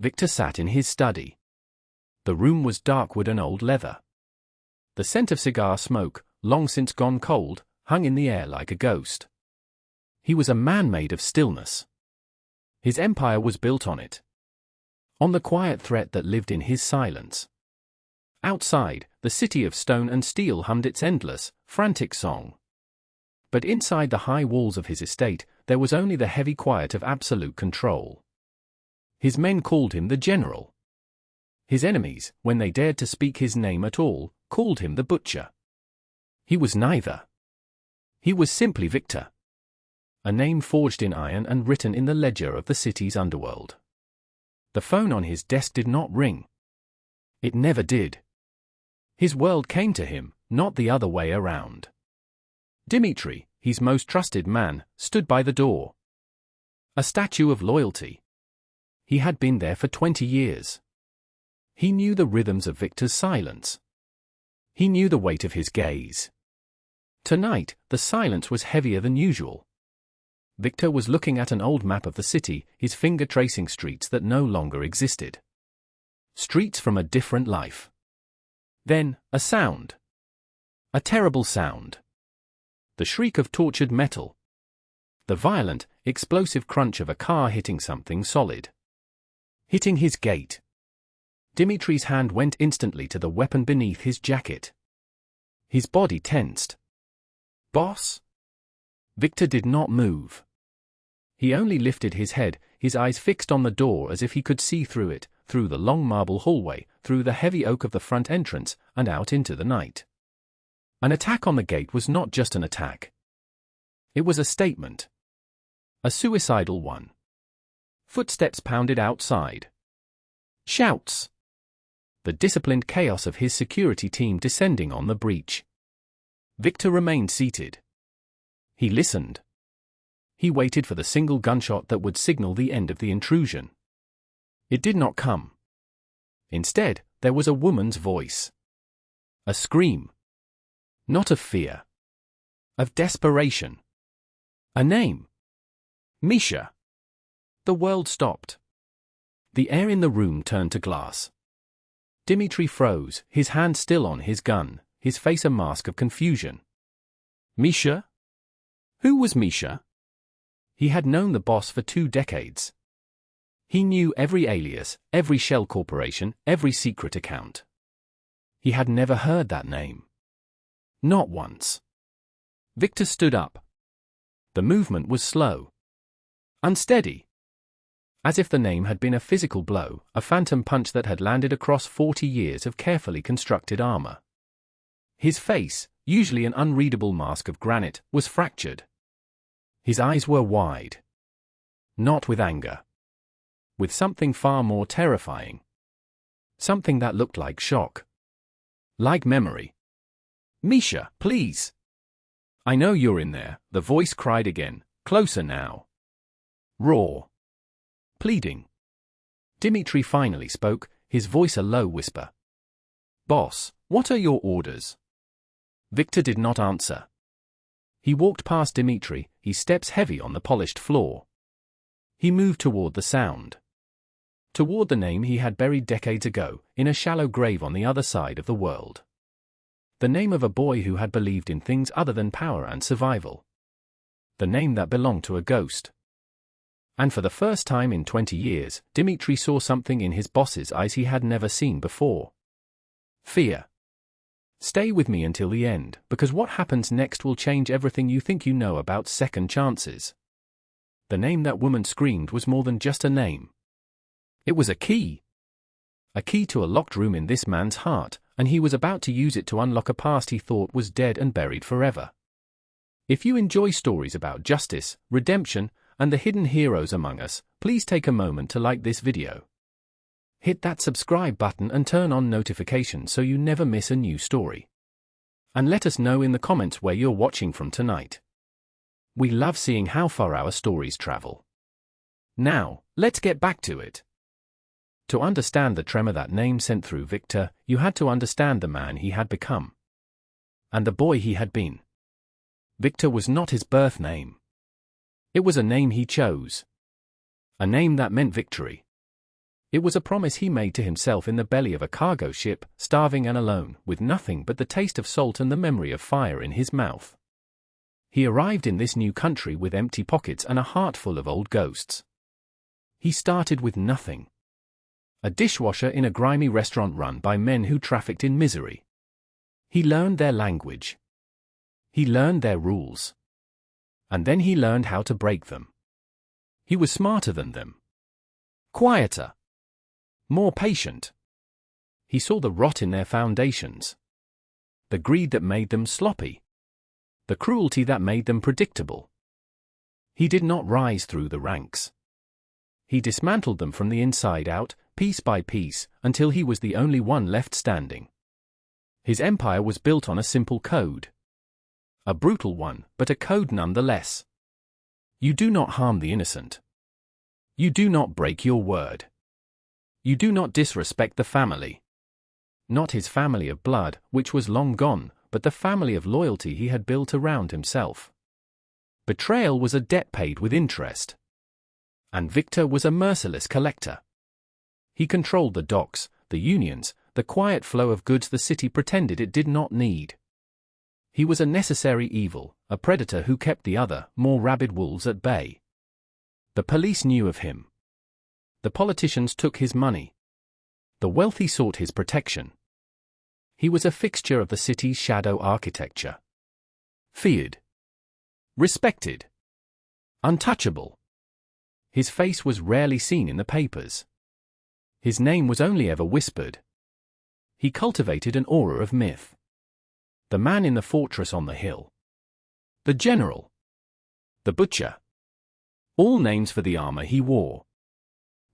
Victor sat in his study. The room was dark wood and old leather. The scent of cigar smoke, long since gone cold, hung in the air like a ghost. He was a man made of stillness. His empire was built on it. On the quiet threat that lived in his silence. Outside, the city of stone and steel hummed its endless, frantic song. But inside the high walls of his estate, there was only the heavy quiet of absolute control. His men called him the General. His enemies, when they dared to speak his name at all, called him the Butcher. He was neither. He was simply Victor. A name forged in iron and written in the ledger of the city's underworld. The phone on his desk did not ring. It never did. His world came to him, not the other way around. Dimitri, his most trusted man, stood by the door. A statue of loyalty. He had been there for 20 years. He knew the rhythms of Victor's silence. He knew the weight of his gaze. Tonight, the silence was heavier than usual. Victor was looking at an old map of the city, his finger tracing streets that no longer existed. Streets from a different life. Then, a sound. A terrible sound. The shriek of tortured metal. The violent, explosive crunch of a car hitting something solid. Hitting his gate. Dimitri's hand went instantly to the weapon beneath his jacket. His body tensed. Boss? Victor did not move. He only lifted his head, his eyes fixed on the door as if he could see through it, through the long marble hallway, through the heavy oak of the front entrance, and out into the night. An attack on the gate was not just an attack. It was a statement. A suicidal one. Footsteps pounded outside. Shouts. The disciplined chaos of his security team descending on the breach. Victor remained seated. He listened. He waited for the single gunshot that would signal the end of the intrusion. It did not come. Instead, there was a woman's voice. A scream. Not of fear. Of desperation. A name. Misha. The world stopped. The air in the room turned to glass. Dimitri froze, his hand still on his gun, his face a mask of confusion. Misha? Who was Misha? He had known the boss for 2 decades. He knew every alias, every shell corporation, every secret account. He had never heard that name. Not once. Victor stood up. The movement was slow. Unsteady. As if the name had been a physical blow, a phantom punch that had landed across 40 years of carefully constructed armor. His face, usually an unreadable mask of granite, was fractured. His eyes were wide. Not with anger. With something far more terrifying. Something that looked like shock. Like memory. Misha, please. I know you're in there, the voice cried again, closer now. Raw. Pleading. Dimitri finally spoke, his voice a low whisper. Boss, what are your orders? Victor did not answer. He walked past Dimitri, his steps heavy on the polished floor. He moved toward the sound. Toward the name he had buried decades ago, in a shallow grave on the other side of the world. The name of a boy who had believed in things other than power and survival. The name that belonged to a ghost. And for the first time in 20 years, Dimitri saw something in his boss's eyes he had never seen before. Fear. Stay with me until the end, because what happens next will change everything you think you know about second chances. The name that woman screamed was more than just a name. It was a key. A key to a locked room in this man's heart, and he was about to use it to unlock a past he thought was dead and buried forever. If you enjoy stories about justice, redemption, and the hidden heroes among us, please take a moment to like this video. Hit that subscribe button and turn on notifications so you never miss a new story. And let us know in the comments where you're watching from tonight. We love seeing how far our stories travel. Now, let's get back to it. To understand the tremor that name sent through Victor, you had to understand the man he had become. And the boy he had been. Victor was not his birth name. It was a name he chose. A name that meant victory. It was a promise he made to himself in the belly of a cargo ship, starving and alone, with nothing but the taste of salt and the memory of fire in his mouth. He arrived in this new country with empty pockets and a heart full of old ghosts. He started with nothing. A dishwasher in a grimy restaurant run by men who trafficked in misery. He learned their language. He learned their rules. And then he learned how to break them. He was smarter than them. Quieter. More patient. He saw the rot in their foundations. The greed that made them sloppy. The cruelty that made them predictable. He did not rise through the ranks. He dismantled them from the inside out, piece by piece, until he was the only one left standing. His empire was built on a simple code. A brutal one, but a code nonetheless. You do not harm the innocent. You do not break your word. You do not disrespect the family. Not his family of blood, which was long gone, but the family of loyalty he had built around himself. Betrayal was a debt paid with interest. And Victor was a merciless collector. He controlled the docks, the unions, the quiet flow of goods the city pretended it did not need. He was a necessary evil, a predator who kept the other, more rabid wolves at bay. The police knew of him. The politicians took his money. The wealthy sought his protection. He was a fixture of the city's shadow architecture. Feared. Respected. Untouchable. His face was rarely seen in the papers. His name was only ever whispered. He cultivated an aura of myth. The man in the fortress on the hill. The general. The butcher. All names for the armor he wore.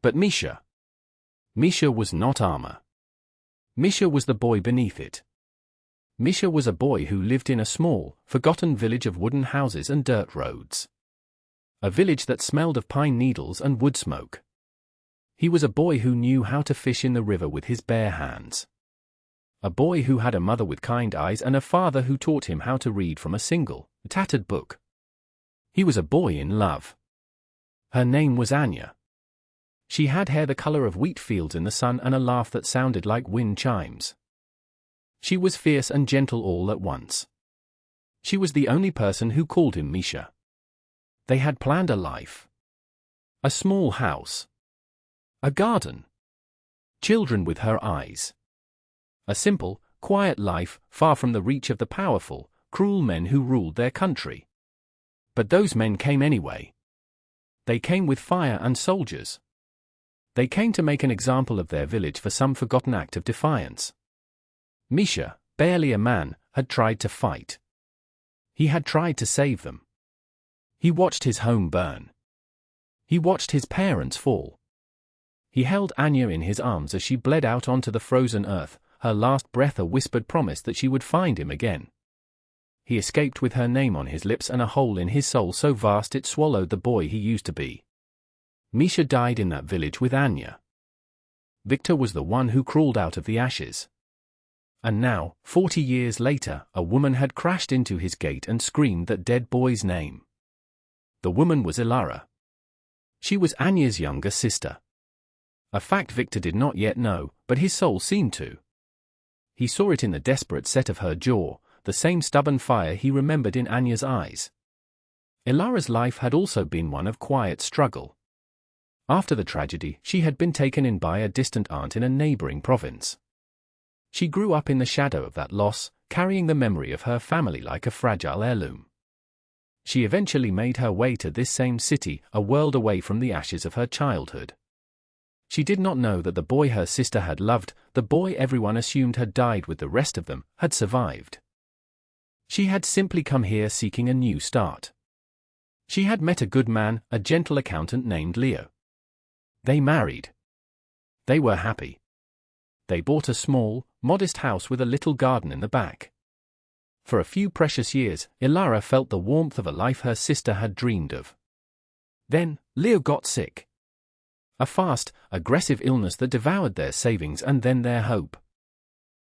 But Misha. Misha was not armor. Misha was the boy beneath it. Misha was a boy who lived in a small, forgotten village of wooden houses and dirt roads. A village that smelled of pine needles and wood smoke. He was a boy who knew how to fish in the river with his bare hands. A boy who had a mother with kind eyes and a father who taught him how to read from a single, tattered book. He was a boy in love. Her name was Anya. She had hair the color of wheat fields in the sun and a laugh that sounded like wind chimes. She was fierce and gentle all at once. She was the only person who called him Misha. They had planned a life. A small house. A garden. Children with her eyes. A simple, quiet life, far from the reach of the powerful, cruel men who ruled their country. But those men came anyway. They came with fire and soldiers. They came to make an example of their village for some forgotten act of defiance. Misha, barely a man, had tried to fight. He had tried to save them. He watched his home burn. He watched his parents fall. He held Anya in his arms as she bled out onto the frozen earth, her last breath a whispered promise that she would find him again. He escaped with her name on his lips and a hole in his soul so vast it swallowed the boy he used to be. Misha died in that village with Anya. Victor was the one who crawled out of the ashes. And now, 40 years later, a woman had crashed into his gate and screamed that dead boy's name. The woman was Ilara. She was Anya's younger sister. A fact Victor did not yet know, but his soul seemed to. He saw it in the desperate set of her jaw, the same stubborn fire he remembered in Anya's eyes. Ilara's life had also been one of quiet struggle. After the tragedy, she had been taken in by a distant aunt in a neighboring province. She grew up in the shadow of that loss, carrying the memory of her family like a fragile heirloom. She eventually made her way to this same city, a world away from the ashes of her childhood. She did not know that the boy her sister had loved, the boy everyone assumed had died with the rest of them, had survived. She had simply come here seeking a new start. She had met a good man, a gentle accountant named Leo. They married. They were happy. They bought a small, modest house with a little garden in the back. For a few precious years, Ilara felt the warmth of a life her sister had dreamed of. Then, Leo got sick. A fast, aggressive illness that devoured their savings and then their hope.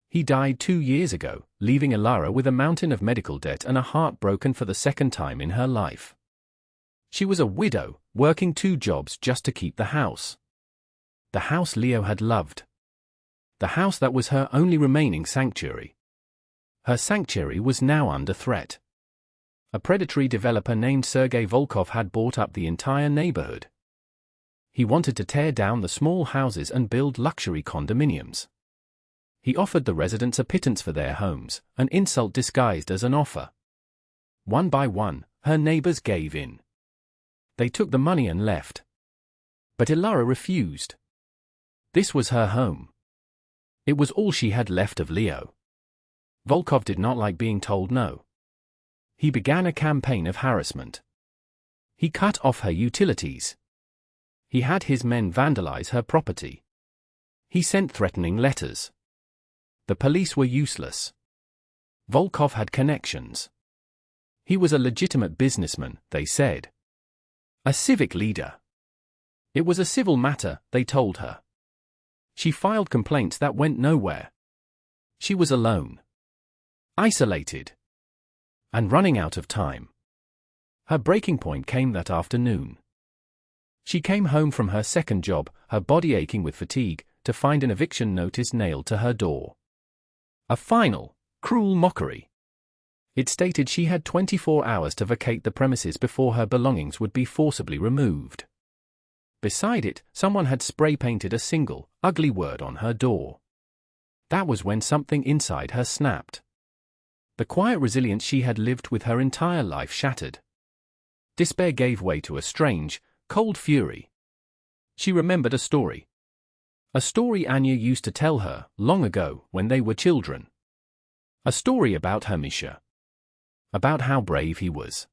He died 2 years ago, leaving Ilara with a mountain of medical debt and a heart broken for the second time in her life. She was a widow, working 2 jobs just to keep the house. The house Leo had loved. The house that was her only remaining sanctuary. Her sanctuary was now under threat. A predatory developer named Sergei Volkov had bought up the entire neighborhood. He wanted to tear down the small houses and build luxury condominiums. He offered the residents a pittance for their homes, an insult disguised as an offer. One by one, her neighbors gave in. They took the money and left. But Ilara refused. This was her home. It was all she had left of Leo. Volkov did not like being told no. He began a campaign of harassment. He cut off her utilities. He had his men vandalize her property. He sent threatening letters. The police were useless. Volkov had connections. He was a legitimate businessman, they said. A civic leader. It was a civil matter, they told her. She filed complaints that went nowhere. She was alone. Isolated. And running out of time. Her breaking point came that afternoon. She came home from her second job, her body aching with fatigue, to find an eviction notice nailed to her door. A final, cruel mockery. It stated she had 24 hours to vacate the premises before her belongings would be forcibly removed. Beside it, someone had spray-painted a single, ugly word on her door. That was when something inside her snapped. The quiet resilience she had lived with her entire life shattered. Despair gave way to a strange, cold fury. She remembered a story. A story Anya used to tell her, long ago, when they were children. A story about her Misha. About how brave he was.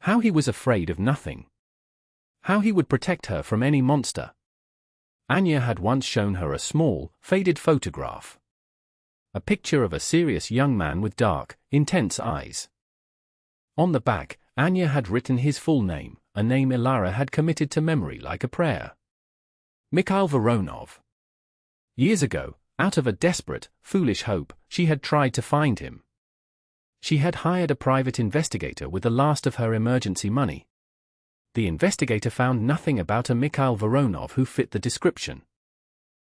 How he was afraid of nothing. How he would protect her from any monster. Anya had once shown her a small, faded photograph. A picture of a serious young man with dark, intense eyes. On the back, Anya had written his full name, a name Ilara had committed to memory like a prayer. Mikhail Voronov. Years ago, out of a desperate, foolish hope, she had tried to find him. She had hired a private investigator with the last of her emergency money. The investigator found nothing about a Mikhail Voronov who fit the description.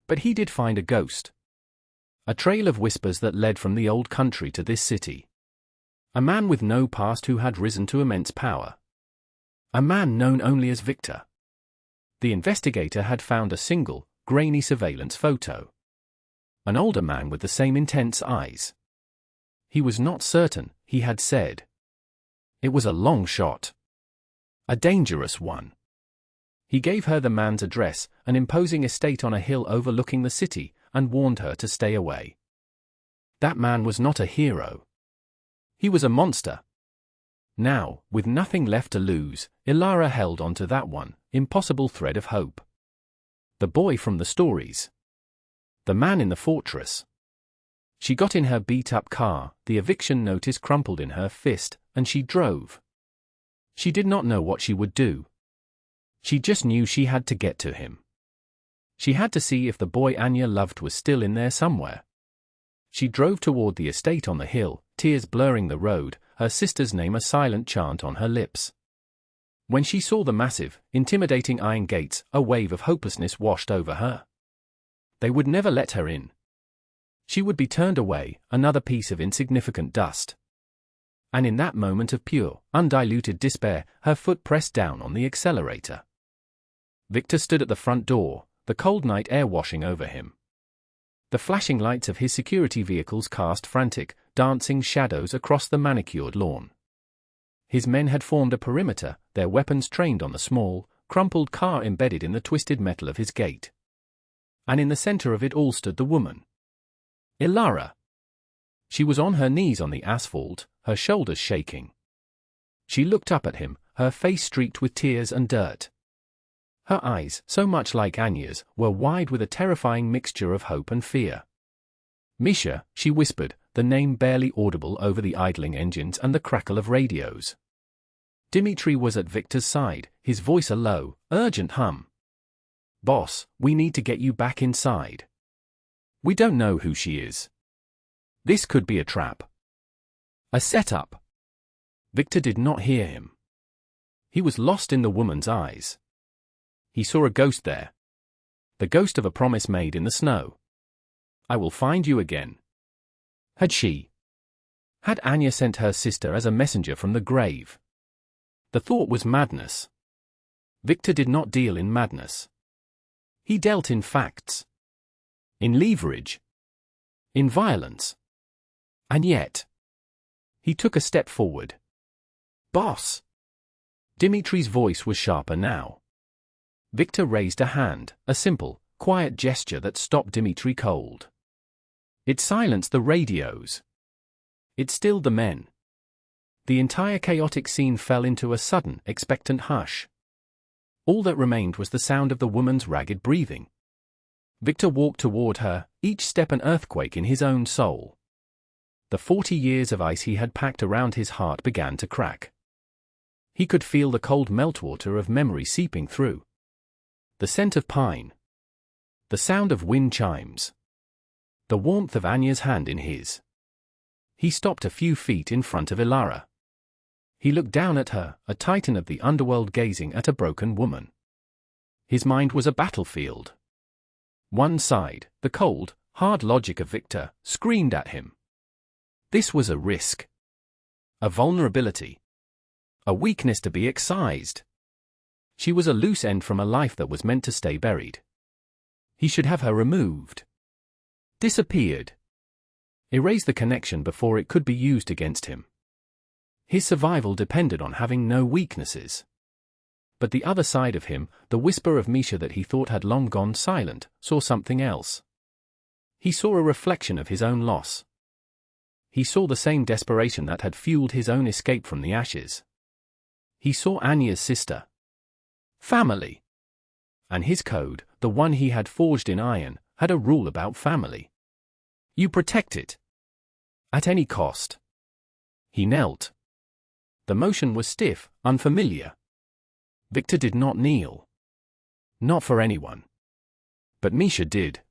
But he did find a ghost. A trail of whispers that led from the old country to this city. A man with no past who had risen to immense power. A man known only as Victor. The investigator had found a single, grainy surveillance photo. An older man with the same intense eyes. He was not certain, he had said. It was a long shot. A dangerous one. He gave her the man's address, an imposing estate on a hill overlooking the city, and warned her to stay away. That man was not a hero. He was a monster. Now, with nothing left to lose, Ilara held onto that one, impossible thread of hope. The boy from the stories. The man in the fortress. She got in her beat-up car, the eviction notice crumpled in her fist, and she drove. She did not know what she would do. She just knew she had to get to him. She had to see if the boy Anya loved was still in there somewhere. She drove toward the estate on the hill, tears blurring the road, her sister's name a silent chant on her lips. When she saw the massive, intimidating iron gates, a wave of hopelessness washed over her. They would never let her in. She would be turned away, another piece of insignificant dust. And in that moment of pure, undiluted despair, her foot pressed down on the accelerator. Victor stood at the front door, the cold night air washing over him. The flashing lights of his security vehicles cast frantic, dancing shadows across the manicured lawn. His men had formed a perimeter, their weapons trained on the small, crumpled car embedded in the twisted metal of his gate. And in the center of it all stood the woman. Ilara. She was on her knees on the asphalt, her shoulders shaking. She looked up at him, her face streaked with tears and dirt. Her eyes, so much like Anya's, were wide with a terrifying mixture of hope and fear. Misha, she whispered, the name barely audible over the idling engines and the crackle of radios. Dimitri was at Victor's side, his voice a low, urgent hum. Boss, we need to get you back inside. We don't know who she is. This could be a trap. A setup. Victor did not hear him. He was lost in the woman's eyes. He saw a ghost there. The ghost of a promise made in the snow. I will find you again. Had she? Had Anya sent her sister as a messenger from the grave? The thought was madness. Victor did not deal in madness. He dealt in facts. In leverage. In violence. And yet. He took a step forward. Boss! Dimitri's voice was sharper now. Victor raised a hand, a simple, quiet gesture that stopped Dimitri cold. It silenced the radios. It stilled the men. The entire chaotic scene fell into a sudden, expectant hush. All that remained was the sound of the woman's ragged breathing. Victor walked toward her, each step an earthquake in his own soul. The 40 years of ice he had packed around his heart began to crack. He could feel the cold meltwater of memory seeping through. The scent of pine. The sound of wind chimes. The warmth of Anya's hand in his. He stopped a few feet in front of Ilara. He looked down at her, a titan of the underworld gazing at a broken woman. His mind was a battlefield. One side, the cold, hard logic of Victor, screamed at him. This was a risk. A vulnerability. A weakness to be excised. She was a loose end from a life that was meant to stay buried. He should have her removed. Disappeared. Erase the connection before it could be used against him. His survival depended on having no weaknesses. But the other side of him, the whisper of Misha that he thought had long gone silent, saw something else. He saw a reflection of his own loss. He saw the same desperation that had fueled his own escape from the ashes. He saw Anya's sister. Family. And his code, the one he had forged in iron, had a rule about family. You protect it. At any cost. He knelt. The motion was stiff, unfamiliar. Victor did not kneel. Not for anyone. But Misha did.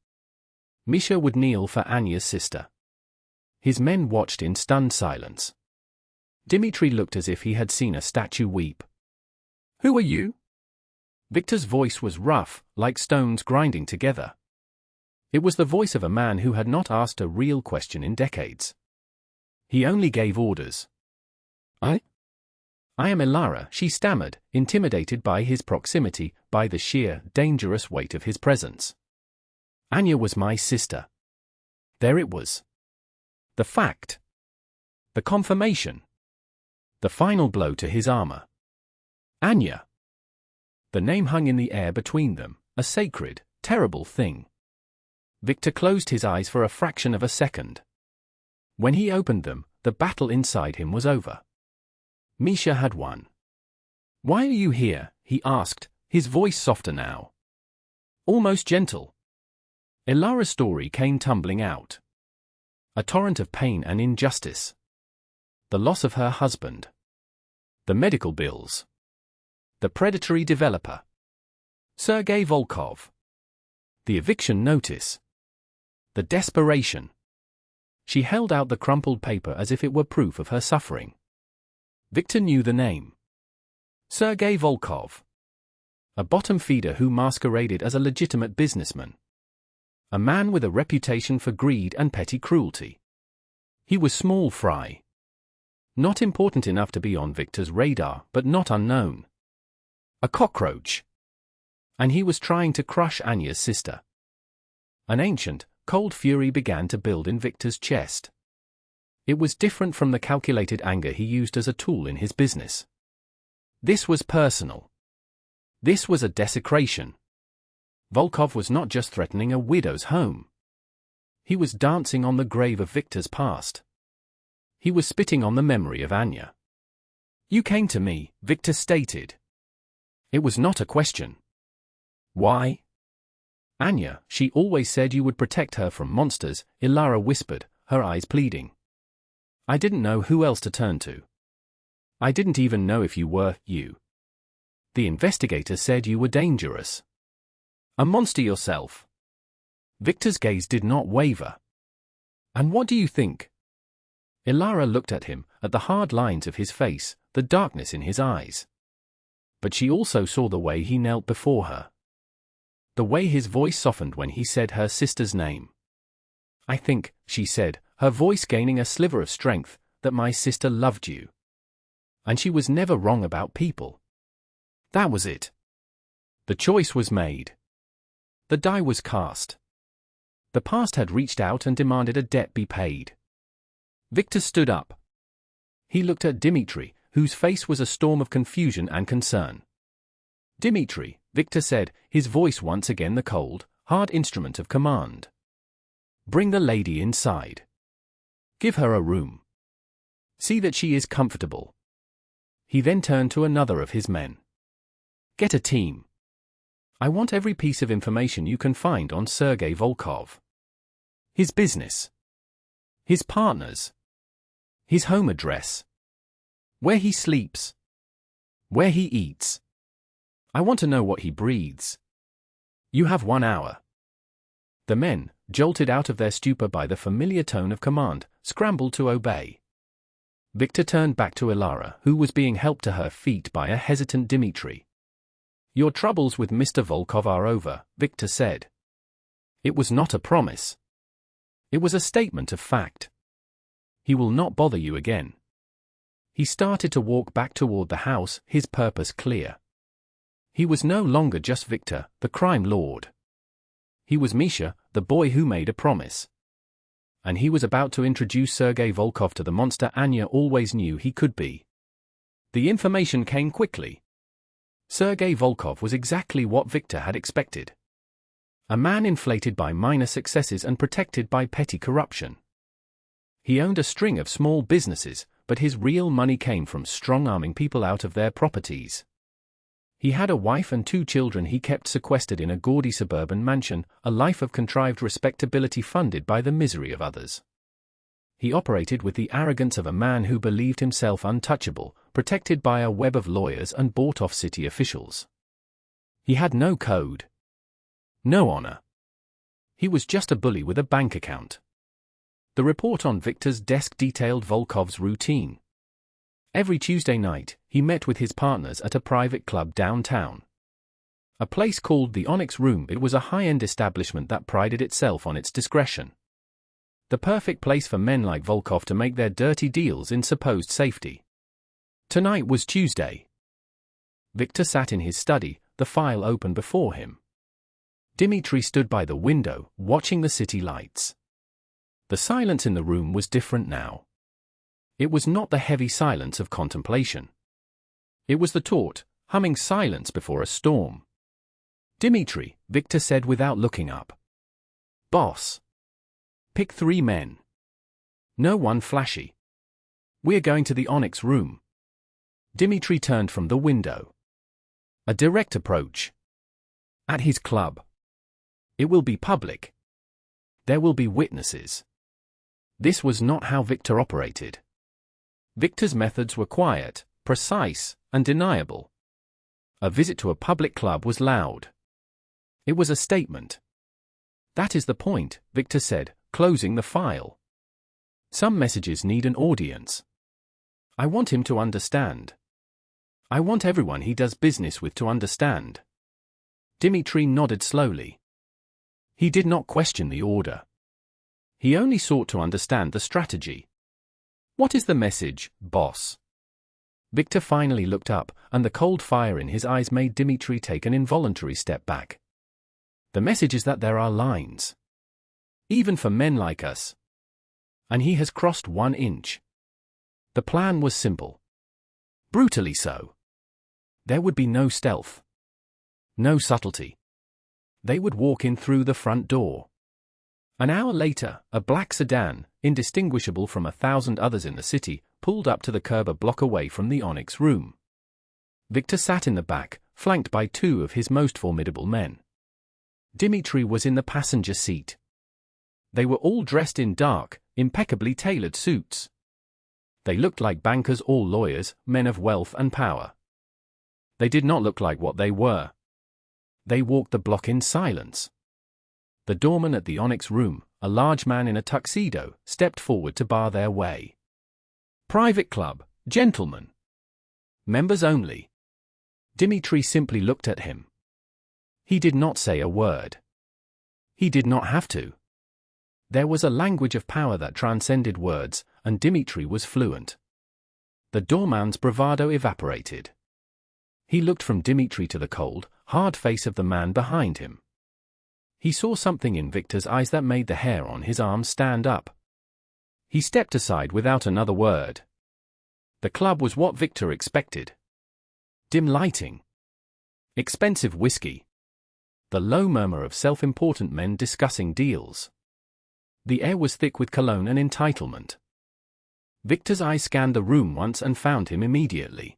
Misha would kneel for Anya's sister. His men watched in stunned silence. Dimitri looked as if he had seen a statue weep. Who are you? Victor's voice was rough, like stones grinding together. It was the voice of a man who had not asked a real question in decades. He only gave orders. I am Ilara, she stammered, intimidated by his proximity, by the sheer, dangerous weight of his presence. Anya was my sister. There it was. The fact. The confirmation. The final blow to his armor. Anya. The name hung in the air between them, a sacred, terrible thing. Victor closed his eyes for a fraction of a second. When he opened them, the battle inside him was over. Misha had won. Why are you here? He asked, his voice softer now. Almost gentle. Ilara's story came tumbling out. A torrent of pain and injustice. The loss of her husband. The medical bills. The predatory developer. Sergei Volkov. The eviction notice. The desperation. She held out the crumpled paper as if it were proof of her suffering. Victor knew the name. Sergei Volkov. A bottom feeder who masqueraded as a legitimate businessman. A man with a reputation for greed and petty cruelty. He was small fry. Not important enough to be on Victor's radar, but not unknown. A cockroach. And he was trying to crush Anya's sister. An ancient, cold fury began to build in Victor's chest. It was different from the calculated anger he used as a tool in his business. This was personal. This was a desecration. Volkov was not just threatening a widow's home. He was dancing on the grave of Victor's past. He was spitting on the memory of Anya. You came to me, Victor stated. It was not a question. Why? Anya, she always said you would protect her from monsters, Ilara whispered, her eyes pleading. I didn't know who else to turn to. I didn't even know if you were, you. The investigator said you were dangerous. A monster yourself. Victor's gaze did not waver. And what do you think? Ilara looked at him, at the hard lines of his face, the darkness in his eyes. But she also saw the way he knelt before her. The way his voice softened when he said her sister's name. "I think," she said, her voice gaining a sliver of strength, "that my sister loved you. And she was never wrong about people." That was it. The choice was made. The die was cast. The past had reached out and demanded a debt be paid. Victor stood up. He looked at Dimitri, whose face was a storm of confusion and concern. "Dimitri," Victor said, his voice once again the cold, hard instrument of command. "Bring the lady inside. Give her a room. See that she is comfortable." He then turned to another of his men. "Get a team. I want every piece of information you can find on Sergei Volkov. His business. His partners. His home address. Where he sleeps. Where he eats. I want to know what he breathes. You have 1 hour." The men, jolted out of their stupor by the familiar tone of command, scrambled to obey. Victor turned back to Ilara, who was being helped to her feet by a hesitant Dimitri. "Your troubles with Mr. Volkov are over," Victor said. It was not a promise. It was a statement of fact. He will not bother you again. He started to walk back toward the house, his purpose clear. He was no longer just Victor, the crime lord. He was Misha, the boy who made a promise. And he was about to introduce Sergei Volkov to the monster Anya always knew he could be. The information came quickly. Sergei Volkov was exactly what Victor had expected. A man inflated by minor successes and protected by petty corruption. He owned a string of small businesses, but his real money came from strong-arming people out of their properties. He had a wife and 2 children he kept sequestered in a gaudy suburban mansion, a life of contrived respectability funded by the misery of others. He operated with the arrogance of a man who believed himself untouchable, protected by a web of lawyers and bought-off city officials. He had no code. No honor. He was just a bully with a bank account. The report on Victor's desk detailed Volkov's routine. Every Tuesday night, he met with his partners at a private club downtown. A place called the Onyx Room. It was a high-end establishment that prided itself on its discretion. The perfect place for men like Volkov to make their dirty deals in supposed safety. Tonight was Tuesday. Victor sat in his study, the file open before him. Dimitri stood by the window, watching the city lights. The silence in the room was different now. It was not the heavy silence of contemplation. It was the taut, humming silence before a storm. "Dimitri," Victor said without looking up. "Boss. Pick 3 men. No one flashy. We're going to the Onyx Room." Dimitri turned from the window. A direct approach. At his club. It will be public. There will be witnesses. This was not how Victor operated. Victor's methods were quiet, precise, undeniable. A visit to a public club was loud. It was a statement. "That is the point," Victor said, closing the file. "Some messages need an audience. I want him to understand. I want everyone he does business with to understand." Dimitri nodded slowly. He did not question the order. He only sought to understand the strategy. "What is the message, boss?" Victor finally looked up, and the cold fire in his eyes made Dimitri take an involuntary step back. "The message is that there are lines. Even for men like us. And he has crossed 1 inch. The plan was simple. Brutally so. There would be no stealth. No subtlety. They would walk in through the front door. An hour later, a black sedan, indistinguishable from 1,000 others in the city, pulled up to the curb a block away from the Onyx Room. Victor sat in the back, flanked by 2 of his most formidable men. Dimitri was in the passenger seat. They were all dressed in dark, impeccably tailored suits. They looked like bankers or lawyers, men of wealth and power. They did not look like what they were. They walked the block in silence. The doorman at the Onyx Room, a large man in a tuxedo, stepped forward to bar their way. "Private club, gentlemen. Members only." Dimitri simply looked at him. He did not say a word. He did not have to. There was a language of power that transcended words, and Dimitri was fluent. The doorman's bravado evaporated. He looked from Dimitri to the cold, hard face of the man behind him. He saw something in Victor's eyes that made the hair on his arms stand up. He stepped aside without another word. The club was what Victor expected. Dim lighting. Expensive whiskey. The low murmur of self-important men discussing deals. The air was thick with cologne and entitlement. Victor's eye scanned the room once and found him immediately.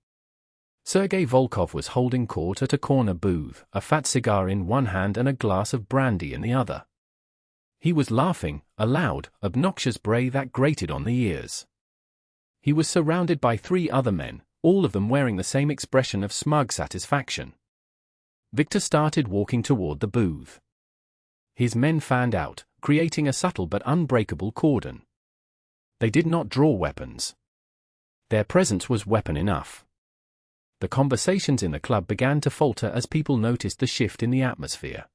Sergei Volkov was holding court at a corner booth, a fat cigar in one hand and a glass of brandy in the other. He was laughing, a loud, obnoxious bray that grated on the ears. He was surrounded by 3 other men, all of them wearing the same expression of smug satisfaction. Victor started walking toward the booth. His men fanned out, creating a subtle but unbreakable cordon. They did not draw weapons. Their presence was weapon enough. The conversations in the club began to falter as people noticed the shift in the atmosphere.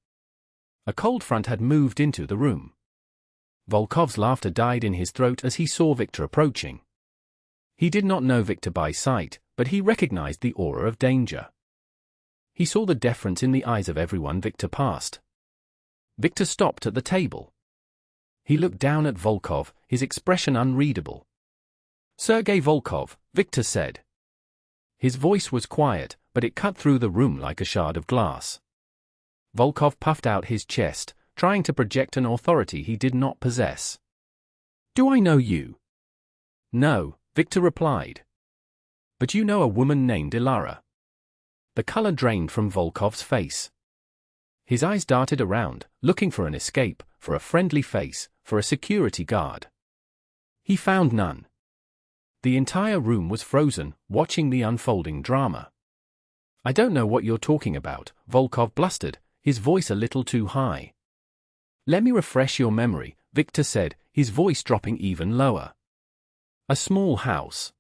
A cold front had moved into the room. Volkov's laughter died in his throat as he saw Victor approaching. He did not know Victor by sight, but he recognized the aura of danger. He saw the deference in the eyes of everyone Victor passed. Victor stopped at the table. He looked down at Volkov, his expression unreadable. "Sergei Volkov," Victor said. His voice was quiet, but it cut through the room like a shard of glass. Volkov puffed out his chest, trying to project an authority he did not possess. "Do I know you?" "No," Victor replied. "But you know a woman named Ilara." The color drained from Volkov's face. His eyes darted around, looking for an escape, for a friendly face, for a security guard. He found none. The entire room was frozen, watching the unfolding drama. "I don't know what you're talking about," Volkov blustered, his voice a little too high. "Let me refresh your memory," Victor said, his voice dropping even lower. A small house.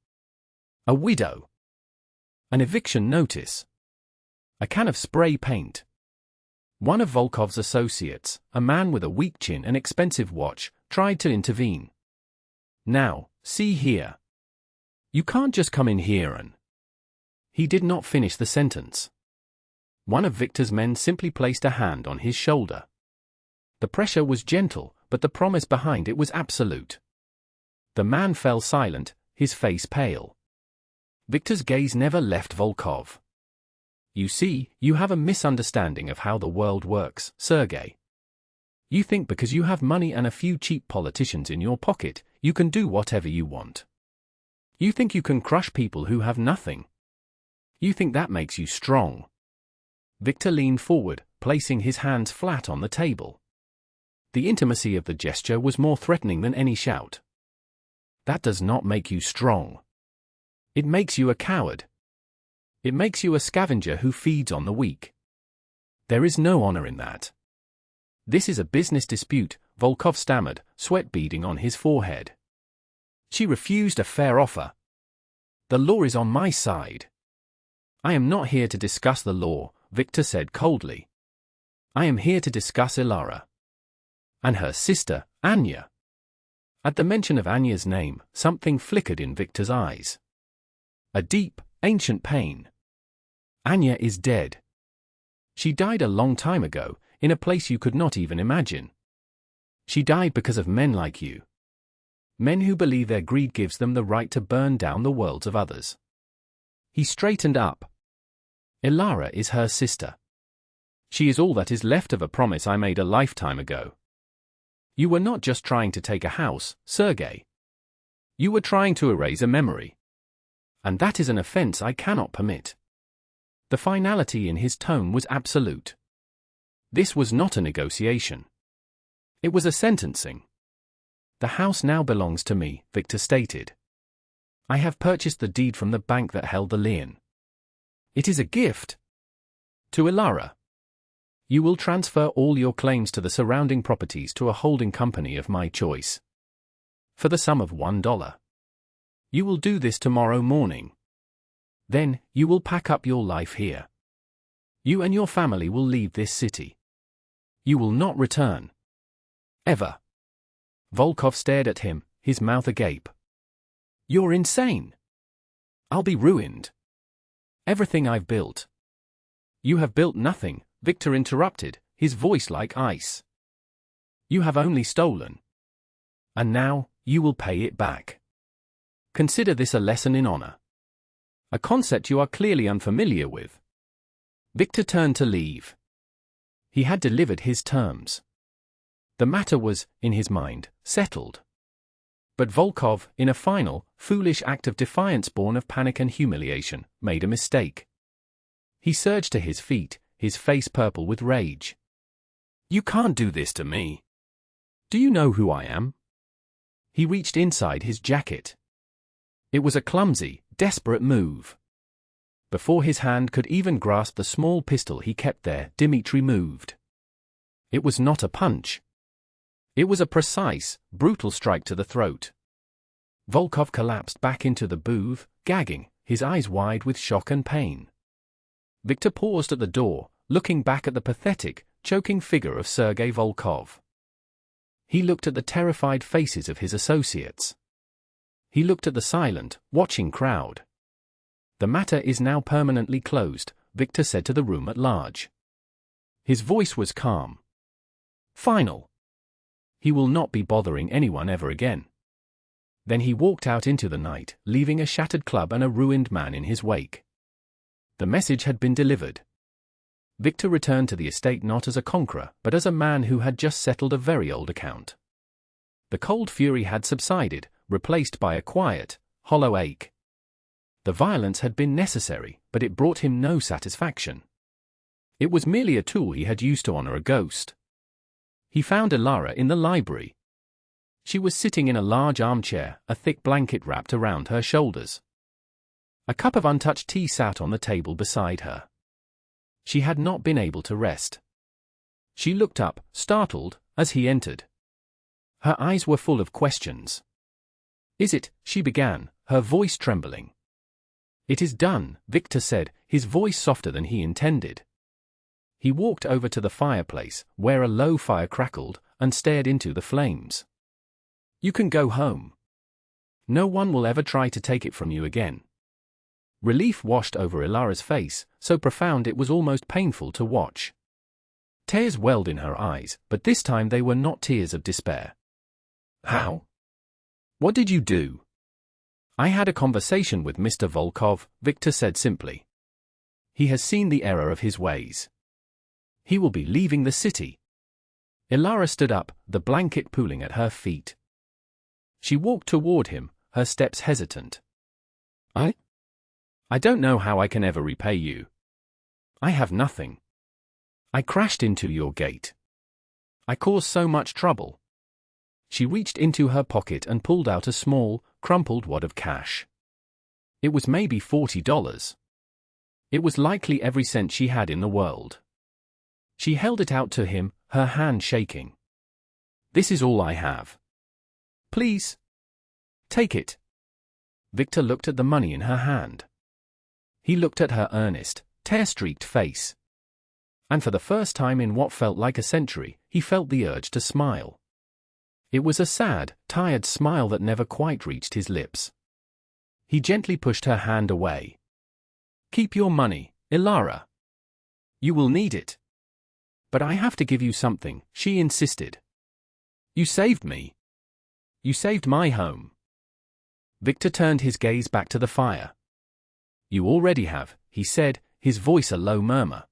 A widow. An eviction notice. A can of spray paint. One of Volkov's associates, a man with a weak chin and expensive watch, tried to intervene. "Now, see here. You can't just come in here and—" He did not finish the sentence. One of Victor's men simply placed a hand on his shoulder. The pressure was gentle, but the promise behind it was absolute. The man fell silent, his face pale. Victor's gaze never left Volkov. "You see, you have a misunderstanding of how the world works, Sergei. You think because you have money and a few cheap politicians in your pocket, you can do whatever you want. You think you can crush people who have nothing. You think that makes you strong." Victor leaned forward, placing his hands flat on the table. The intimacy of the gesture was more threatening than any shout. "That does not make you strong. It makes you a coward. It makes you a scavenger who feeds on the weak. There is no honor in that. This is a business dispute," Volkov stammered, sweat beading on his forehead. "She refused a fair offer. The law is on my side." "I am not here to discuss the law," Victor said coldly. "I am here to discuss Ilara. And her sister, Anya." At the mention of Anya's name, something flickered in Victor's eyes. A deep, ancient pain. "Anya is dead. She died a long time ago, in a place you could not even imagine. She died because of men like you. Men who believe their greed gives them the right to burn down the worlds of others." He straightened up. "Ilara is her sister. She is all that is left of a promise I made a lifetime ago. You were not just trying to take a house, Sergei. You were trying to erase a memory. And that is an offense I cannot permit." The finality in his tone was absolute. This was not a negotiation. It was a sentencing. "The house now belongs to me," Victor stated. "I have purchased the deed from the bank that held the lien. It is a gift to Ilara. You will transfer all your claims to the surrounding properties to a holding company of my choice. For the sum of $1. You will do this tomorrow morning. Then, you will pack up your life here. You and your family will leave this city. You will not return. Ever. Volkov stared at him, his mouth agape. You're insane. I'll be ruined. Everything I've built. You have built nothing, Victor interrupted, his voice like ice. You have only stolen. And now, you will pay it back. Consider this a lesson in honor. A concept you are clearly unfamiliar with. Victor turned to leave. He had delivered his terms. The matter was, in his mind, settled. But Volkov, in a final, foolish act of defiance born of panic and humiliation, made a mistake. He surged to his feet, his face purple with rage. You can't do this to me. Do you know who I am? He reached inside his jacket. It was a clumsy, desperate move. Before his hand could even grasp the small pistol he kept there, Dmitri moved. It was not a punch. It was a precise, brutal strike to the throat. Volkov collapsed back into the booth, gagging, his eyes wide with shock and pain. Victor paused at the door, looking back at the pathetic, choking figure of Sergei Volkov. He looked at the terrified faces of his associates. He looked at the silent, watching crowd. The matter is now permanently closed, Victor said to the room at large. His voice was calm. Final. He will not be bothering anyone ever again. Then he walked out into the night, leaving a shattered club and a ruined man in his wake. The message had been delivered. Victor returned to the estate not as a conqueror, but as a man who had just settled a very old account. The cold fury had subsided, replaced by a quiet, hollow ache. The violence had been necessary, but it brought him no satisfaction. It was merely a tool he had used to honor a ghost. He found Ilara in the library. She was sitting in a large armchair, a thick blanket wrapped around her shoulders. A cup of untouched tea sat on the table beside her. She had not been able to rest. She looked up, startled, as he entered. Her eyes were full of questions. Is it, she began, her voice trembling. It is done, Victor said, his voice softer than he intended. He walked over to the fireplace, where a low fire crackled, and stared into the flames. You can go home. No one will ever try to take it from you again. Relief washed over Ilara's face, so profound it was almost painful to watch. Tears welled in her eyes, but this time they were not tears of despair. How? What did you do? I had a conversation with Mr. Volkov, Victor said simply. He has seen the error of his ways. He will be leaving the city. Ilara stood up, the blanket pooling at her feet. She walked toward him, her steps hesitant. I don't know how I can ever repay you. I have nothing. I crashed into your gate. I caused so much trouble. She reached into her pocket and pulled out a small, crumpled wad of cash. It was maybe $40. It was likely every cent she had in the world. She held it out to him, her hand shaking. This is all I have. Please. Take it. Victor looked at the money in her hand. He looked at her earnest, tear-streaked face. And for the first time in what felt like a century, he felt the urge to smile. It was a sad, tired smile that never quite reached his lips. He gently pushed her hand away. Keep your money, Ilara. You will need it. But I have to give you something, she insisted. You saved me. You saved my home. Victor turned his gaze back to the fire. You already have, he said, his voice a low murmur.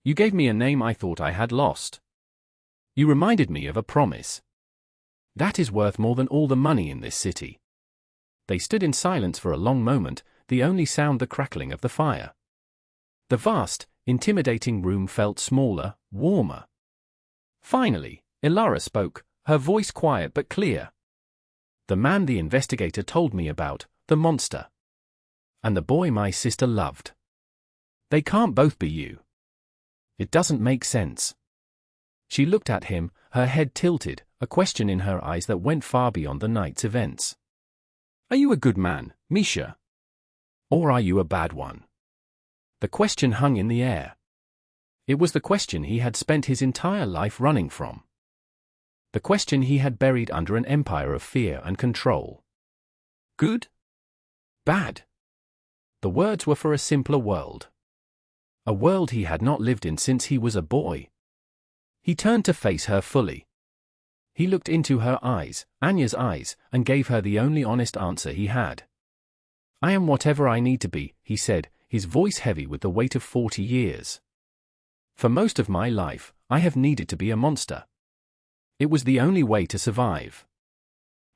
You gave me a name I thought I had lost. You reminded me of a promise. That is worth more than all the money in this city. They stood in silence for a long moment, the only sound the crackling of the fire. The vast, intimidating room felt smaller, warmer. Finally, Ilara spoke, her voice quiet but clear. The man the investigator told me about, the monster. And the boy my sister loved. They can't both be you. It doesn't make sense. She looked at him, her head tilted, a question in her eyes that went far beyond the night's events. Are you a good man, Misha? Or are you a bad one? The question hung in the air. It was the question he had spent his entire life running from. The question he had buried under an empire of fear and control. Good? Bad? The words were for a simpler world. A world he had not lived in since he was a boy. He turned to face her fully. He looked into her eyes, Anya's eyes, and gave her the only honest answer he had. "I am whatever I need to be," he said, his voice heavy with the weight of 40 years. "For most of my life, I have needed to be a monster. It was the only way to survive.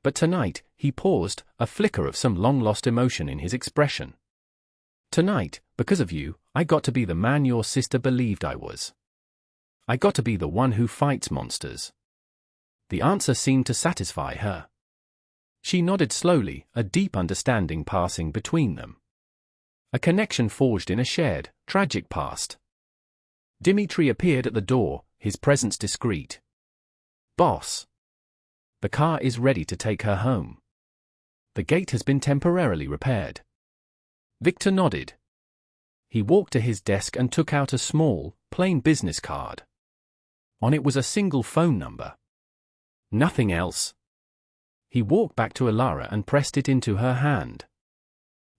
But tonight," he paused, a flicker of some long-lost emotion in his expression. "Tonight, because of you, I got to be the man your sister believed I was. I got to be the one who fights monsters." The answer seemed to satisfy her. She nodded slowly, a deep understanding passing between them. A connection forged in a shared, tragic past. Dimitri appeared at the door, his presence discreet. "Boss. The car is ready to take her home. The gate has been temporarily repaired." Victor nodded. He walked to his desk and took out a small, plain business card. On it was a single phone number. Nothing else. He walked back to Ilara and pressed it into her hand.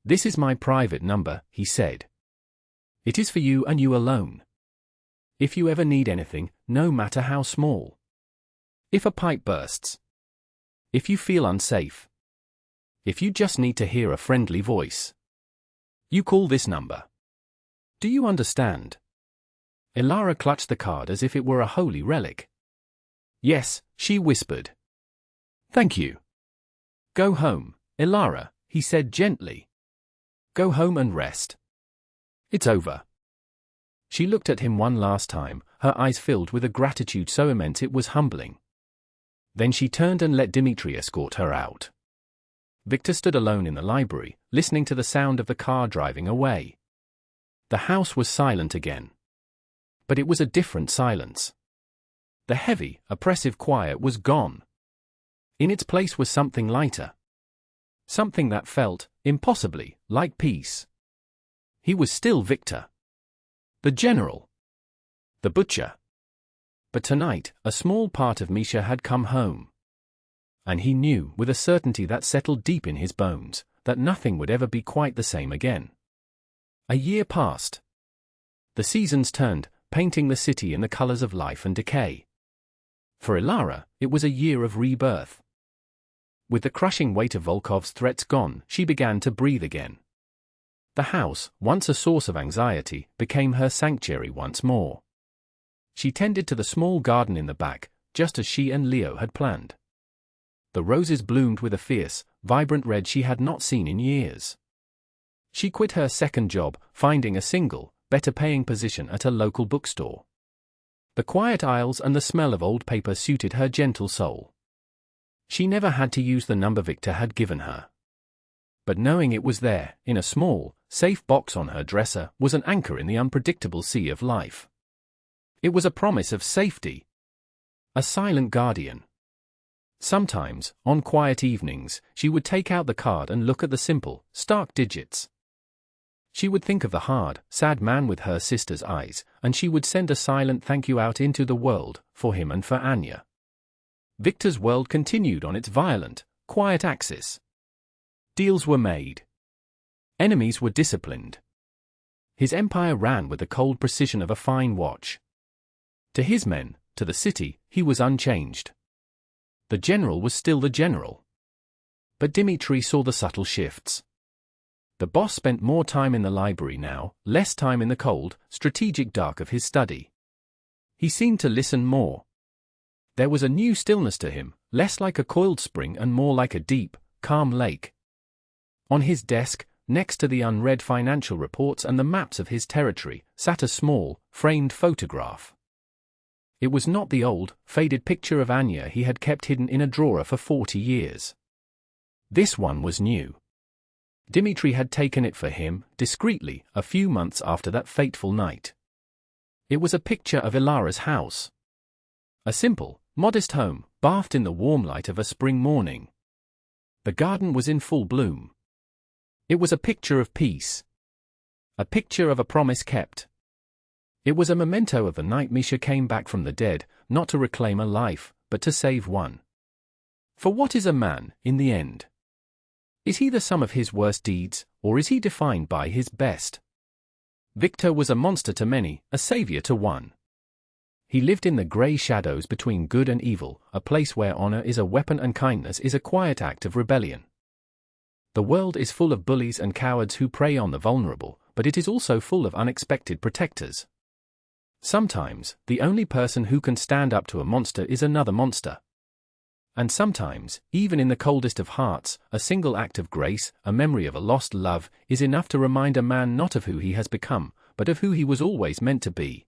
"This is my private number," he said. "It is for you and you alone. If you ever need anything, no matter how small. If a pipe bursts. If you feel unsafe. If you just need to hear a friendly voice. You call this number. Do you understand?" Ilara clutched the card as if it were a holy relic. "Yes," she whispered. "Thank you." "Go home, Ilara," he said gently. "Go home and rest. It's over." She looked at him one last time, her eyes filled with a gratitude so immense it was humbling. Then she turned and let Dimitri escort her out. Victor stood alone in the library, listening to the sound of the car driving away. The house was silent again. But it was a different silence. The heavy, oppressive quiet was gone. In its place was something lighter. Something that felt, impossibly, like peace. He was still Victor. The general. The butcher. But tonight, a small part of Misha had come home. And he knew, with a certainty that settled deep in his bones, that nothing would ever be quite the same again. A year passed. The seasons turned, painting the city in the colors of life and decay. For Ilara, it was a year of rebirth. With the crushing weight of Volkov's threats gone, she began to breathe again. The house, once a source of anxiety, became her sanctuary once more. She tended to the small garden in the back, just as she and Leo had planned. The roses bloomed with a fierce, vibrant red she had not seen in years. She quit her second job, finding a single, better-paying position at a local bookstore. The quiet aisles and the smell of old paper suited her gentle soul. She never had to use the number Victor had given her. But knowing it was there, in a small, safe box on her dresser, was an anchor in the unpredictable sea of life. It was a promise of safety. A silent guardian. Sometimes, on quiet evenings, she would take out the card and look at the simple, stark digits. She would think of the hard, sad man with her sister's eyes, and she would send a silent thank you out into the world, for him and for Anya. Victor's world continued on its violent, quiet axis. Deals were made. Enemies were disciplined. His empire ran with the cold precision of a fine watch. To his men, to the city, he was unchanged. The general was still the general. But Dimitri saw the subtle shifts. The boss spent more time in the library now, less time in the cold, strategic dark of his study. He seemed to listen more. There was a new stillness to him, less like a coiled spring and more like a deep, calm lake. On his desk, next to the unread financial reports and the maps of his territory, sat a small, framed photograph. It was not the old, faded picture of Anya he had kept hidden in a drawer for 40 years. This one was new. Dimitri had taken it for him, discreetly, a few months after that fateful night. It was a picture of Ilara's house. A simple, modest home, bathed in the warm light of a spring morning. The garden was in full bloom. It was a picture of peace. A picture of a promise kept. It was a memento of the night Misha came back from the dead, not to reclaim a life, but to save one. For what is a man, in the end? Is he the sum of his worst deeds, or is he defined by his best? Victor was a monster to many, a savior to one. He lived in the grey shadows between good and evil, a place where honor is a weapon and kindness is a quiet act of rebellion. The world is full of bullies and cowards who prey on the vulnerable, but it is also full of unexpected protectors. Sometimes, the only person who can stand up to a monster is another monster. And sometimes, even in the coldest of hearts, a single act of grace, a memory of a lost love, is enough to remind a man not of who he has become, but of who he was always meant to be.